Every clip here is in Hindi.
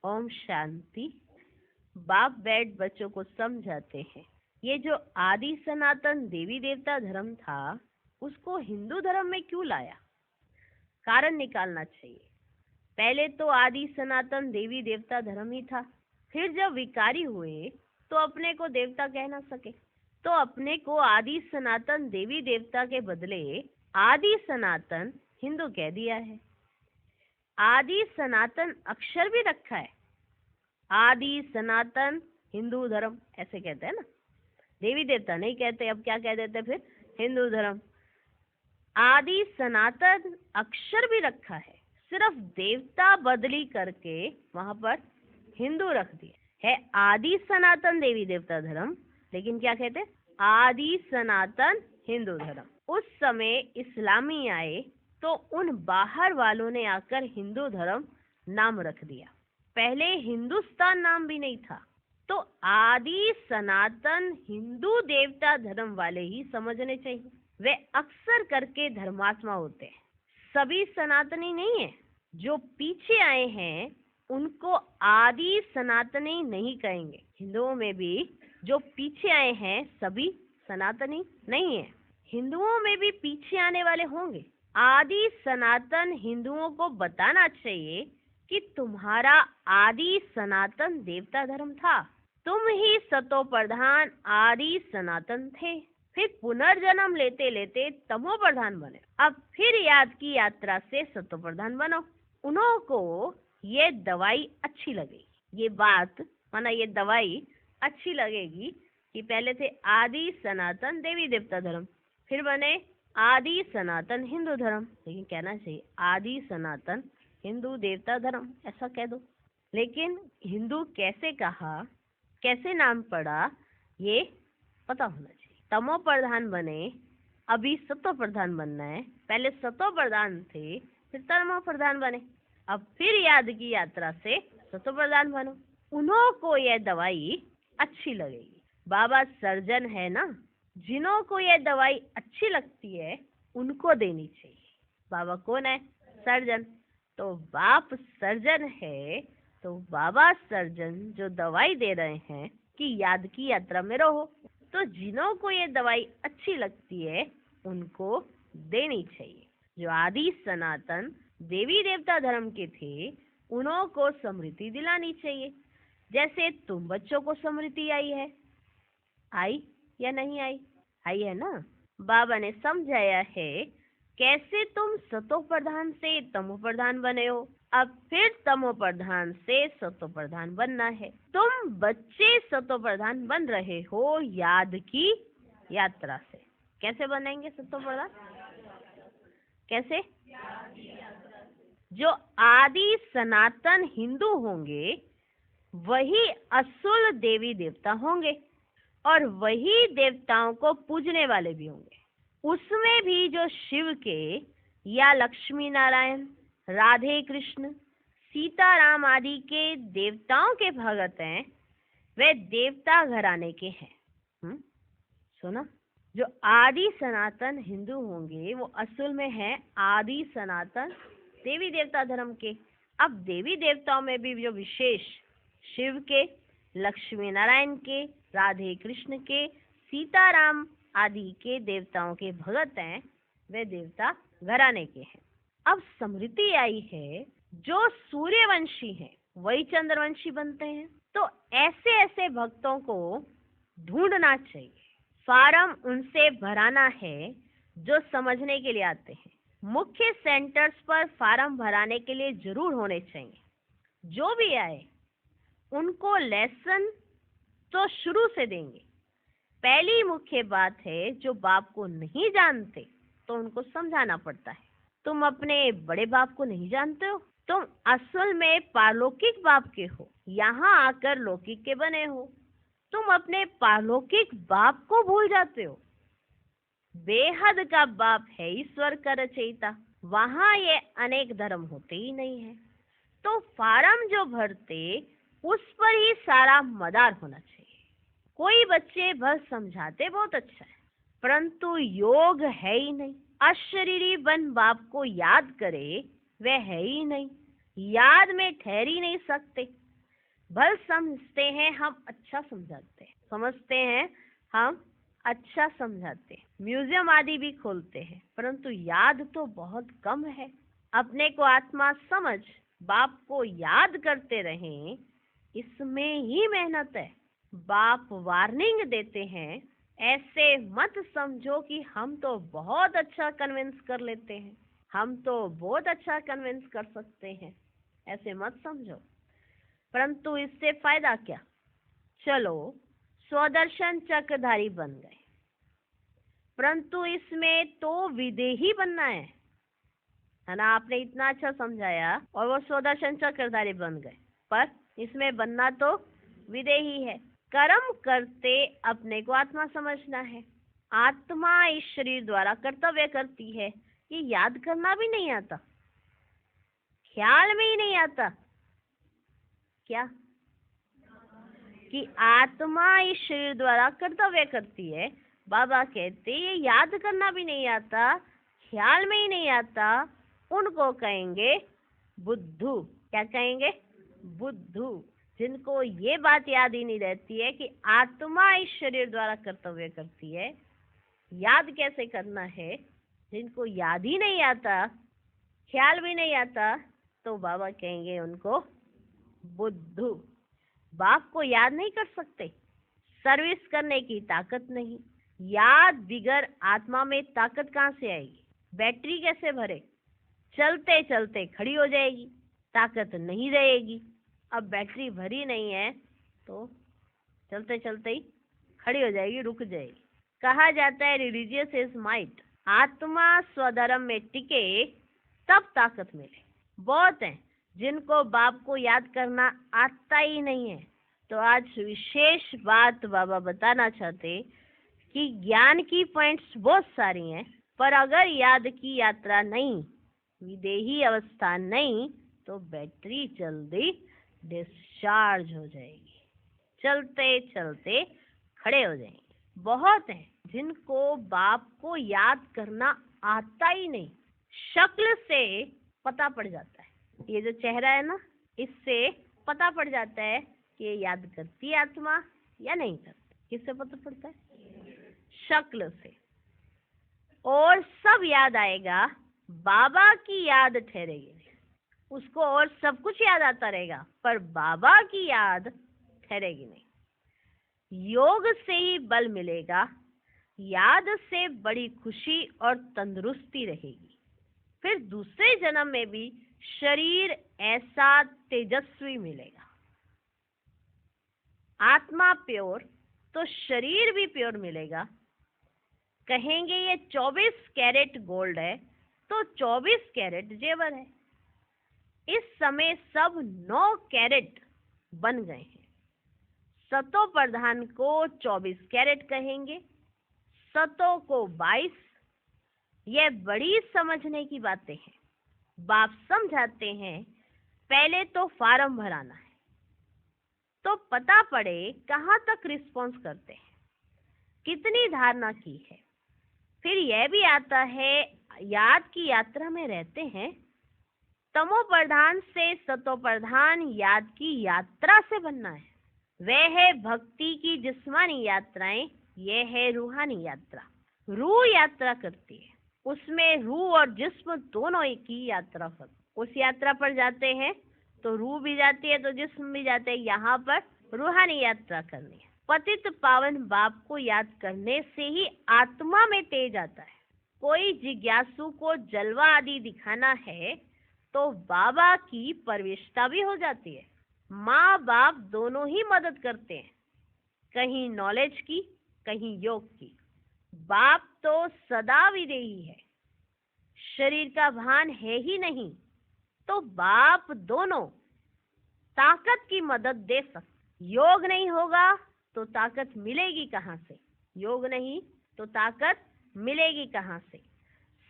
ओम शांति। बाप बैठ बच्चों को समझाते हैं। ये जो आदि सनातन देवी देवता धर्म था, उसको हिंदू धर्म में क्यों लाया? कारण निकालना चाहिए। पहले तो आदि सनातन देवी देवता धर्म ही था। फिर जब विकारी हुए तो अपने को देवता कह ना सके, तो अपने को आदि सनातन देवी देवता के बदले आदि सनातन हिंदू कह दिया है। आदि सनातन अक्षर भी रखा है। आदि सनातन हिंदू धर्म ऐसे कहते हैं ना, देवी देवता नहीं कहते। अब क्या कह देते फिर? हिंदू धर्म। आदि सनातन अक्षर भी रखा है, सिर्फ देवता बदली करके वहां पर हिंदू रख दिया है। आदि सनातन देवी देवता धर्म, लेकिन क्या कहते हैं? आदि सनातन हिंदू धर्म। उस समय इस्लामी आए तो उन बाहर वालों ने आकर हिंदू धर्म नाम रख दिया। पहले हिंदुस्तान नाम भी नहीं था, तो आदि सनातन हिंदू देवता धर्म वाले ही समझने चाहिए। वे अक्सर करके धर्मात्मा होते हैं, सभी सनातनी नहीं है। जो पीछे आए हैं उनको आदि सनातनी नहीं कहेंगे। हिंदुओं में भी जो पीछे आए हैं सभी सनातनी नहीं है। हिंदुओं में भी पीछे आने वाले होंगे। आदि सनातन हिंदुओं को बताना चाहिए कि तुम्हारा आदि सनातन देवता धर्म था, तुम ही सतो प्रधान आदि सनातन थे। फिर पुनर्जन्म लेते लेते तमो प्रधान बने। अब फिर याद की यात्रा से सतो प्रधान बनो। उन्हों को ये दवाई अच्छी लगेगी, ये बात माना ये दवाई अच्छी लगेगी कि पहले थे आदि सनातन देवी देवता धर्म, फिर बने आदि सनातन हिंदू धर्म। लेकिन कहना चाहिए आदि सनातन हिंदू देवता धर्म, ऐसा कह दो। लेकिन हिंदू कैसे कहा, कैसे नाम पड़ा, ये पता होना चाहिए। तमो प्रधान बने, अभी सतो प्रधान बनना है। पहले सतो प्रधान थे, फिर तमो प्रधान बने। अब फिर याद की यात्रा से सतो प्रधान बनो। उन्हों को यह दवाई अच्छी लगेगी। बाबा सर्जन है ना, जिन्हों को यह दवाई अच्छी लगती है उनको देनी चाहिए। बाबा कौन है? सर्जन। तो बाप सर्जन है, तो बाबा सर्जन जो दवाई दे रहे हैं कि याद की यात्रा में रहो, तो जिन्हों को ये दवाई अच्छी लगती है उनको देनी चाहिए। जो आदि सनातन देवी देवता धर्म के थे उन्हों को स्मृति दिलानी चाहिए। जैसे तुम बच्चों को स्मृति आई है, आई या नहीं आई? आई है ना। बाबा ने समझाया है कैसे तुम सतो प्रधान से तमो प्रधान बने हो, अब फिर तमो प्रधान से सतो प्रधान बनना है। तुम बच्चे सतो प्रधान बन रहे हो याद की यात्रा से। कैसे बनेंगे सतो प्रधान? कैसे? जो आदि सनातन हिंदू होंगे वही असुल देवी देवता होंगे और वही देवताओं को पूजने वाले भी होंगे। उसमें भी जो शिव के या लक्ष्मी नारायण, राधे कृष्ण, सीताराम आदि के देवताओं के भगत हैं, वे देवता घराने के हैं। सुना? जो आदि सनातन हिंदू होंगे वो असल में है आदि सनातन देवी देवता धर्म के। अब देवी देवताओं में भी जो विशेष शिव के, लक्ष्मी नारायण के, राधे कृष्ण के, सीताराम आदि के देवताओं के भगत हैं, वे देवता घराने के हैं। अब स्मृति आई है जो सूर्यवंशी हैं वही चंद्रवंशी बनते हैं। तो ऐसे ऐसे भक्तों को ढूंढना चाहिए, फार्म उनसे भराना है जो समझने के लिए आते हैं। मुख्य सेंटर्स पर फार्म भराने के लिए जरूर होने चाहिए। जो भी आए उनको लेसन तो शुरू से देंगे। पहली मुख्य बात है जो बाप को नहीं जानते तो उनको समझाना पड़ता है। तुम अपने बड़े बाप को नहीं जानते हो, तुम असल में पारलौकिक बाप के हो, यहाँ आकर लौकिक के बने हो। तुम अपने पारलौकिक बाप को भूल जाते हो। बेहद का बाप है ईश्वर का रचयिता, वहाँ ये अनेक धर्म होते ही नहीं है। तो फार्म जो भरते उस पर ही सारा मदार होना चाहिए। कोई बच्चे बस समझाते बहुत अच्छा है, परंतु योग है ही नहीं। अशरीरी बन बाप को याद करे, वह है ही नहीं, याद में ठहर ही नहीं सकते। भल समझते हैं हम अच्छा समझाते हैं, समझते हैं हम अच्छा समझाते हैं, म्यूजियम आदि भी खोलते हैं, परंतु याद तो बहुत कम है। अपने को आत्मा समझ बाप को याद करते रहें, इसमें ही मेहनत है। बाप वार्निंग देते हैं, ऐसे मत समझो कि हम तो बहुत अच्छा कन्विंस कर लेते हैं, हम तो बहुत अच्छा कन्विंस कर सकते हैं, ऐसे मत समझो। परंतु इससे फायदा क्या? चलो स्वदर्शन चक्रधारी बन गए, परंतु इसमें तो विदेही बनना है ना। आपने इतना अच्छा समझाया और वो स्वदर्शन चक्रधारी बन गए, पर इसमें बनना तो विदेही है। कर्म करते अपने को आत्मा समझना है। आत्मा इस शरीर द्वारा कर्तव्य करती है, ये याद करना भी नहीं आता, ख्याल में ही नहीं आता क्या कि आत्मा इस शरीर द्वारा कर्तव्य करती है। बाबा कहते ये याद करना भी नहीं आता, ख्याल में ही नहीं आता, उनको कहेंगे बुद्धू। क्या कहेंगे? बुद्धू। जिनको ये बात याद ही नहीं रहती है कि आत्मा इस शरीर द्वारा कर्तव्य करती है, याद कैसे करना है, जिनको याद ही नहीं आता, ख्याल भी नहीं आता, तो बाबा कहेंगे उनको बुद्धू। बाप को याद नहीं कर सकते, सर्विस करने की ताकत नहीं। याद बिगर आत्मा में ताकत कहाँ से आएगी? बैटरी कैसे भरे? चलते चलते खड़ी हो जाएगी, ताकत नहीं रहेगी। अब बैटरी भरी नहीं है तो चलते चलते ही खड़ी हो जाएगी, रुक जाएगी। कहा जाता है रिलीजियस इज माइट, आत्मा स्वधर्म में टिके तब ताकत मिले। बहुत हैं जिनको बाप को याद करना आता ही नहीं है। तो आज विशेष बात बाबा बताना चाहते कि ज्ञान की पॉइंट्स बहुत सारी हैं, पर अगर याद की यात्रा नहीं, विदेही अवस्था नहीं, तो बैटरी जल्दी डिस्चार्ज हो जाएगी, चलते चलते खड़े हो जाएंगे। बहुत हैं जिनको बाप को याद करना आता ही नहीं, शक्ल से पता पड़ जाता है। ये जो चेहरा है ना, इससे पता पड़ जाता है कि ये याद करती है आत्मा या नहीं करती। किससे पता पड़ता है? शक्ल से। और सब याद आएगा, बाबा की याद ठहरेगी नहीं। उसको और सब कुछ याद आता रहेगा, पर बाबा की याद ठहरेगी नहीं। योग से ही बल मिलेगा, याद से बड़ी खुशी और तंदुरुस्ती रहेगी। फिर दूसरे जन्म में भी शरीर ऐसा तेजस्वी मिलेगा। आत्मा प्योर तो शरीर भी प्योर मिलेगा। कहेंगे ये 24 कैरेट गोल्ड है, तो 24 कैरेट जेवर है। इस समय सब 9 कैरेट बन गए हैं। सतो प्रधान को 24 कैरेट कहेंगे, सतों को 22। ये बड़ी समझने की बातें हैं। बाप समझाते हैं पहले तो फार्म भराना है, तो पता पड़े कहाँ तक रिस्पॉन्स करते हैं, कितनी धारणा की है। फिर यह भी आता है याद की यात्रा में रहते हैं, तमो प्रधान से सतो प्रधान याद की यात्रा से बनना है। वह है भक्ति की जिस्मानी यात्राएं, यह है रूहानी यात्रा। रूह यात्रा करती है, उसमें रूह और जिस्म दोनों एक ही यात्रा पर। उस यात्रा पर जाते हैं तो रूह भी जाती है तो जिस्म भी जाते हैं। यहाँ पर रूहानी यात्रा करनी है। पतित पावन बाप को याद करने से ही आत्मा में तेज आता है। कोई जिज्ञासु को जलवा आदि दिखाना है तो बाबा की प्रविष्टता भी हो जाती है। माँ बाप दोनों ही मदद करते हैं, कहीं नॉलेज की, कहीं योग की। बाप तो सदा विदेही है, शरीर का भान है ही नहीं, तो बाप दोनों ताकत की मदद दे सकते। योग नहीं होगा तो ताकत मिलेगी कहाँ से? योग नहीं तो ताकत मिलेगी कहाँ से?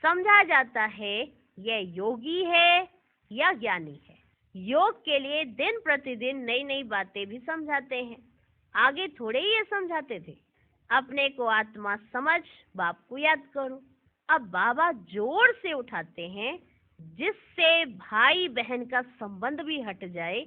समझा जाता है यह योगी है या ज्ञानी है। योग के लिए दिन प्रतिदिन नई नई बातें भी समझाते हैं। आगे थोड़े ही ये समझाते थे, अपने को आत्मा समझ, बाप को याद करो। अब बाबा जोर से उठाते हैं जिससे भाई बहन का संबंध भी हट जाए,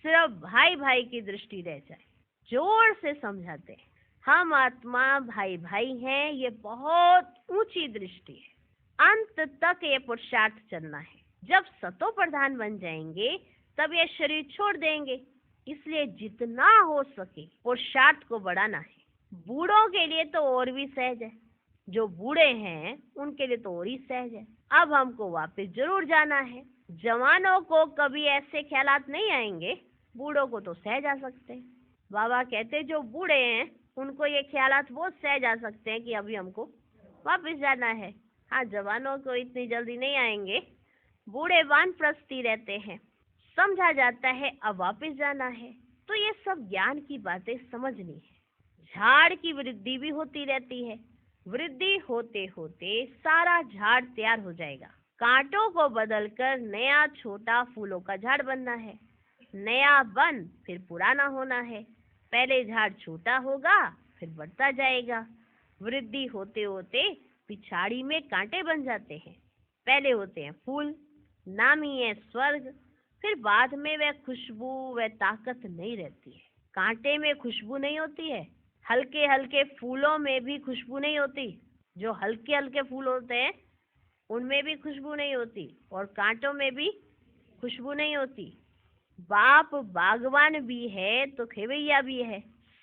सिर्फ भाई भाई की दृष्टि रह जाए। जोर से समझाते हैं, हम आत्मा भाई भाई हैं, ये बहुत ऊंची दृष्टि है। अंत तक ये पुरुषार्थ चलना है। जब सतो प्रधान बन जाएंगे तब ये शरीर छोड़ देंगे। इसलिए जितना हो सके पुरुषार्थ को बढ़ाना है। बूढ़ों के लिए तो और भी सहज है, जो बूढ़े हैं उनके लिए तो और ही सहज है। अब हमको वापस जरूर जाना है। जवानों को कभी ऐसे ख्यालात नहीं आएंगे, बूढ़ों को तो सहज आ सकते हैं। बाबा कहते जो बूढ़े हैं उनको ये ख्यालात बहुत सहज आ सकते हैं कि अभी हमको वापस जाना है। हाँ, जवानों को इतनी जल्दी नहीं आएंगे। बूढ़े वानप्रस्थी रहते हैं, समझा जाता है अब वापस जाना है। तो ये सब ज्ञान की बातें समझनी है। झाड़ की वृद्धि भी होती रहती है। वृद्धि होते होते सारा झाड़ तैयार हो जाएगा। कांटों को बदलकर नया छोटा फूलों का झाड़ बनना है। नया बन फिर पुराना होना है। पहले झाड़ छोटा होगा फिर बढ़ता जाएगा। वृद्धि होते होते पिछाड़ी में कांटे बन जाते हैं। पहले होते हैं फूल, नाम ही है स्वर्ग। फिर बाद में वह खुशबू वह ताकत नहीं रहती है। कांटे में खुशबू नहीं होती है, हल्के हल्के फूलों में भी खुशबू नहीं होती। जो हल्के हल्के फूल होते हैं उनमें भी खुशबू नहीं होती और कांटों में भी खुशबू नहीं होती। बाप बागवान भी है तो खेवैया भी है,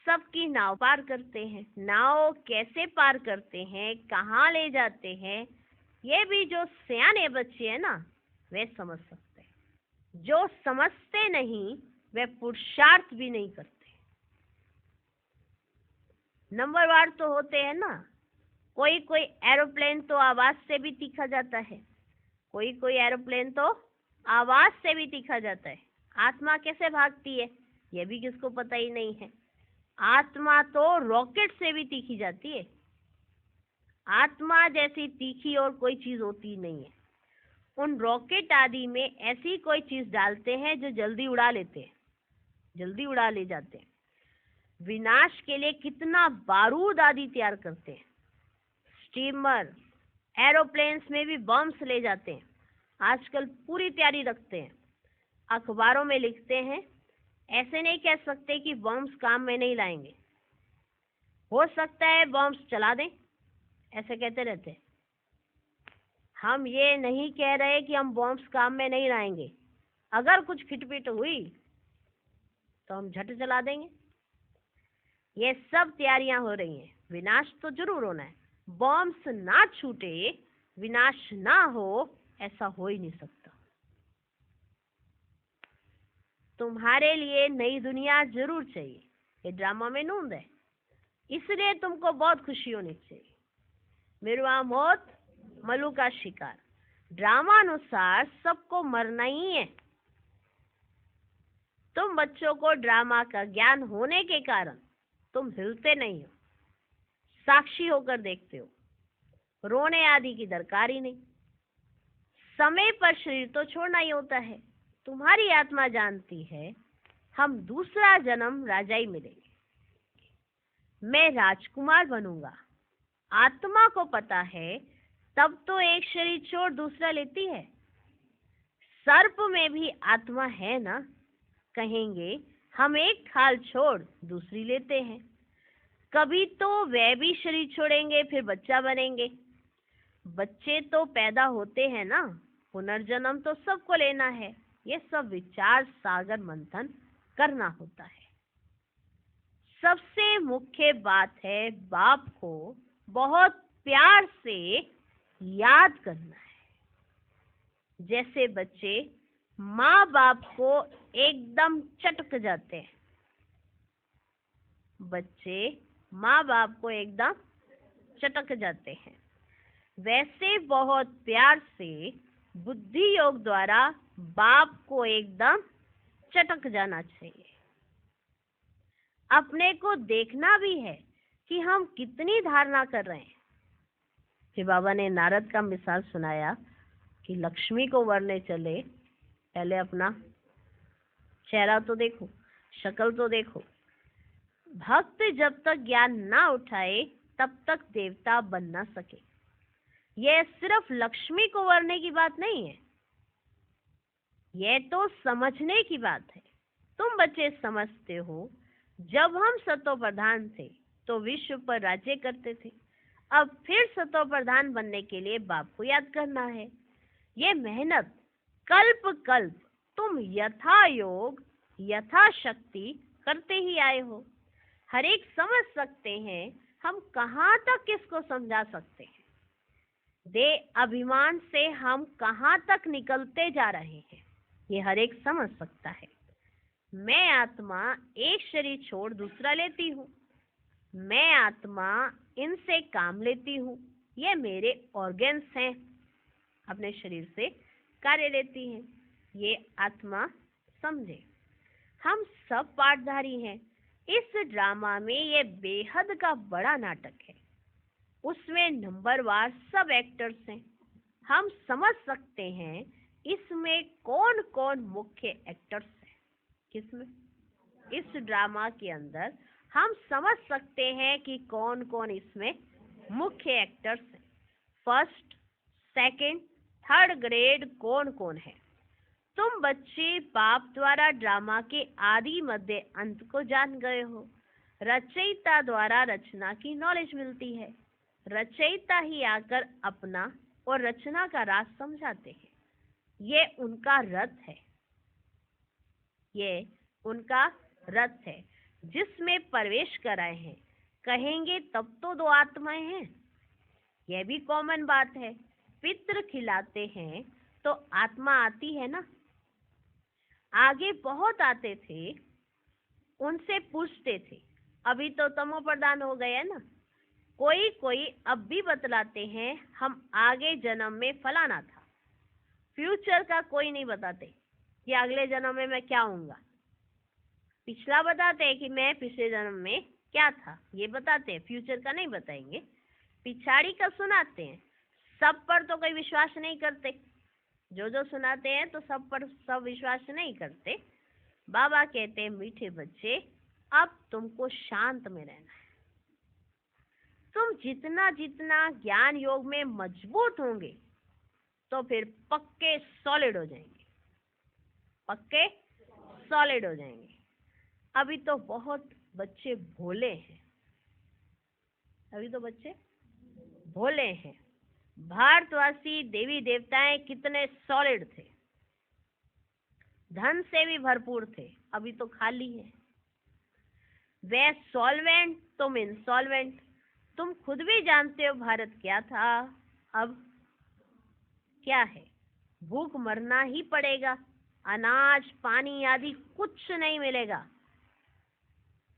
सबकी नाव पार करते हैं। नाव कैसे पार करते हैं, कहाँ ले जाते हैं, ये भी जो सियाने बच्चे हैं ना वे समझ सकते हैं। जो समझते नहीं वे पुरुषार्थ भी नहीं करते। नंबरवार तो होते हैं ना। कोई कोई एरोप्लेन तो आवाज से भी तीखा जाता है, कोई कोई एरोप्लेन तो आवाज से भी तीखा जाता है। आत्मा कैसे भागती है ये भी किसको पता ही नहीं है। आत्मा तो रॉकेट से भी तीखी जाती है। आत्मा जैसी तीखी और कोई चीज होती नहीं है। उन रॉकेट आदि में ऐसी कोई चीज डालते हैं जो जल्दी उड़ा लेते हैं, जल्दी उड़ा ले जाते हैं। विनाश के लिए कितना बारूद आदि तैयार करते हैं। स्टीमर, एरोप्लेन्स में भी बम्स ले जाते हैं। आजकल पूरी तैयारी रखते हैं, अखबारों में लिखते हैं। ऐसे नहीं कह सकते कि बम्स काम में नहीं लाएंगे। हो सकता है बम्स चला दें, ऐसे कहते रहते हैं। हम ये नहीं कह रहे कि हम बम्स काम में नहीं लाएंगे। अगर कुछ खिटपिट हुई तो हम झट चला देंगे। ये सब तैयारियां हो रही हैं। विनाश तो जरूर होना है। बॉम्ब्स ना छूटे, विनाश ना हो, ऐसा हो ही नहीं सकता। तुम्हारे लिए नई दुनिया जरूर चाहिए। ये ड्रामा में नूंद है, इसलिए तुमको बहुत खुशी होनी चाहिए। मिरुआ मौत, मलू का शिकार। ड्रामा अनुसार सबको मरना ही है। तुम बच्चों को ड्रामा का ज्ञान होने के कारण तुम हिलते नहीं हो, साक्षी होकर देखते हो। रोने आदि की दरकार ही नहीं। समय पर शरीर तो छोड़ना ही होता है। तुम्हारी आत्मा जानती है हम दूसरा जन्म राजाई मिलेंगे, मैं राजकुमार बनूंगा। आत्मा को पता है तब तो एक शरीर छोड़ दूसरा लेती है। सर्प में भी आत्मा है ना, कहेंगे हम एक खाल छोड़ दूसरी लेते हैं। कभी तो वे भी शरीर छोड़ेंगे फिर बच्चा बनेंगे। बच्चे तो पैदा होते हैं ना, पुनर्जन्म तो सबको लेना है। ये सब विचार सागर मंथन करना होता है। सबसे मुख्य बात है बाप को बहुत प्यार से याद करना है। जैसे बच्चे माँ बाप को एकदम चटक जाते हैं। बच्चे माँ बाप को एकदम चटक जाते हैं, वैसे बहुत प्यार से बुद्धि योग द्वारा बाप को एकदम चटक जाना चाहिए। अपने को देखना भी है कि हम कितनी धारणा कर रहे हैं। फिर बाबा ने नारद का मिसाल सुनाया कि लक्ष्मी को वरने चले, पहले अपना चेहरा तो देखो, शक्ल तो देखो। भक्त जब तक ज्ञान ना उठाए तब तक देवता बन ना सके। यह सिर्फ लक्ष्मी को वरने की बात नहीं है, यह तो समझने की बात है। तुम बच्चे समझते हो, जब हम सतो प्रधान थे तो विश्व पर राज्य करते थे। अब फिर सतो प्रधान बनने के लिए बाप को याद करना है। ये मेहनत कल्प कल्प तुम यथा योग यथाशक्ति करते ही आए हो। हर एक समझ सकते हैं हम कहाँ तक किसको समझा सकते हैं। दे अभिमान से हम कहाँ तक निकलते जा रहे हैं, ये हर एक समझ सकता है। मैं आत्मा एक शरीर छोड़ दूसरा लेती हूँ। मैं आत्मा इनसे काम लेती हूँ। ये मेरे ऑर्गन्स हैं, अपने शरीर से कार्य लेती हैं। ये आत्मा समझे। हम सब पाठधारी हैं। इस ड्रामा में ये बेहद का बड़ा नाटक है। उसमें नंबरवार सब एक्टर्स हैं। हम समझ सकते हैं इसमें कौन कौन मुख्य एक्टर्स हैं। किसमें? इस ड्रामा के अंदर हम समझ सकते हैं कि कौन कौन इसमें मुख्य एक्टर्स हैं। फर्स्ट, सेकंड, थर्ड ग्रेड कौन कौन है। तुम बच्चे बाप द्वारा ड्रामा के आदि मध्य अंत को जान गए हो। रचयिता द्वारा रचना की नॉलेज मिलती है। रचयिता ही आकर अपना और रचना का राज समझाते हैं। ये उनका रथ है। ये उनका रथ है जिसमें प्रवेश कराए हैं। कहेंगे तब तो दो आत्माएं हैं। यह भी कॉमन बात है। पितृ खिलाते हैं तो आत्मा आती है ना। आगे बहुत आते थे, उनसे पूछते थे। अभी तो तमो प्रधान हो गए ना। कोई कोई अब भी बतलाते हैं हम आगे जन्म में फलाना था। फ्यूचर का कोई नहीं बताते कि अगले जन्म में मैं क्या होऊंगा। पिछला बताते हैं कि मैं पिछले जन्म में क्या था, ये बताते हैं। फ्यूचर का नहीं बताएंगे। पिछाड़ी का सुनाते हैं। सब पर तो कोई विश्वास नहीं करते। जो जो सुनाते हैं तो सब पर सब विश्वास नहीं करते। बाबा कहते हैं मीठे बच्चे, अब तुमको शांत में रहना है। तुम जितना जितना ज्ञान योग में मजबूत होंगे तो फिर पक्के सॉलिड हो जाएंगे। पक्के सॉलिड हो जाएंगे। अभी तो बहुत बच्चे भोले हैं। अभी तो बच्चे भोले हैं। भारतवासी देवी देवताएं कितने सॉलिड थे, धन से भी भरपूर थे। अभी तो खाली है। वे सॉल्वेंट, तुम इंसॉल्वेंट। तुम खुद भी जानते हो भारत क्या था, अब क्या है। भूख मरना ही पड़ेगा। अनाज पानी आदि कुछ नहीं मिलेगा।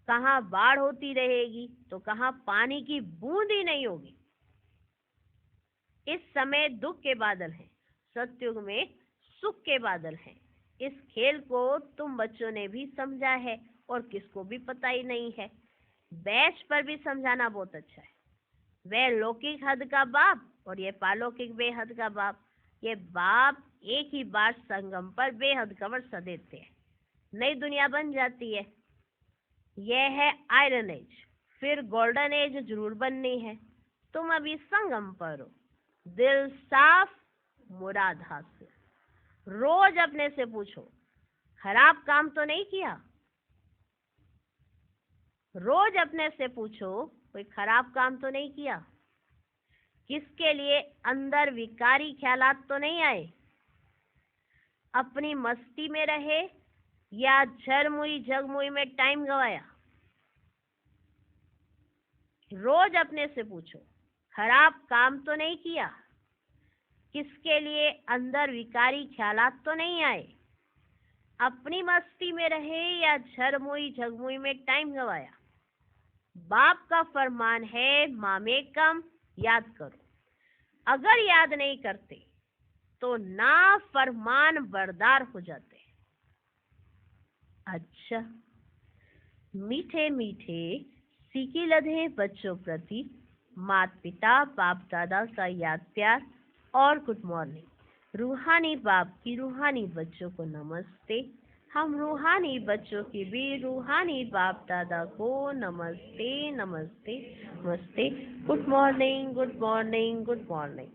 कहाँ बाढ़ होती रहेगी तो कहाँ पानी की बूंद ही नहीं होगी। इस समय दुख के बादल हैं, सतयुग में सुख के बादल हैं। इस खेल को तुम बच्चों ने भी समझा है और किसको भी पता ही नहीं है। बैच पर भी समझाना बहुत अच्छा है। वह लौकिक हद का बाप और ये पालौकिक बेहद का बाप। ये बाप एक ही बार संगम पर बेहद का वर्षा देते हैं। नई दुनिया बन जाती है। यह है आयरन एज, फिर गोल्डन एज जरूर बननी है। तुम अभी संगम पर हो। दिल साफ, मुराद हासिल। रोज अपने से पूछो, खराब काम तो नहीं किया। रोज अपने से पूछो, कोई खराब काम तो नहीं किया। किसके लिए अंदर विकारी ख्यालात तो नहीं आए। अपनी मस्ती में रहे या झरमुई झगमुई में टाइम गवाया। रोज अपने से पूछो, खराब काम तो नहीं किया। किसके लिए अंदर विकारी ख्यालात तो नहीं आए। अपनी मस्ती में रहे या झरमुई झगमुई में टाइम गवाया। बाप का फरमान है मामेकम, याद करो। अगर याद नहीं करते तो ना फरमान बरदार हो जाते। अच्छा, मीठे मीठे सीखी लधे बच्चों प्रति माता पिता बाप दादा का याद प्यार और गुड मॉर्निंग। रूहानी बाप की रूहानी बच्चों को नमस्ते। हम रूहानी बच्चों की भी रूहानी बाप दादा को नमस्ते नमस्ते नमस्ते। Good morning, good morning, good morning.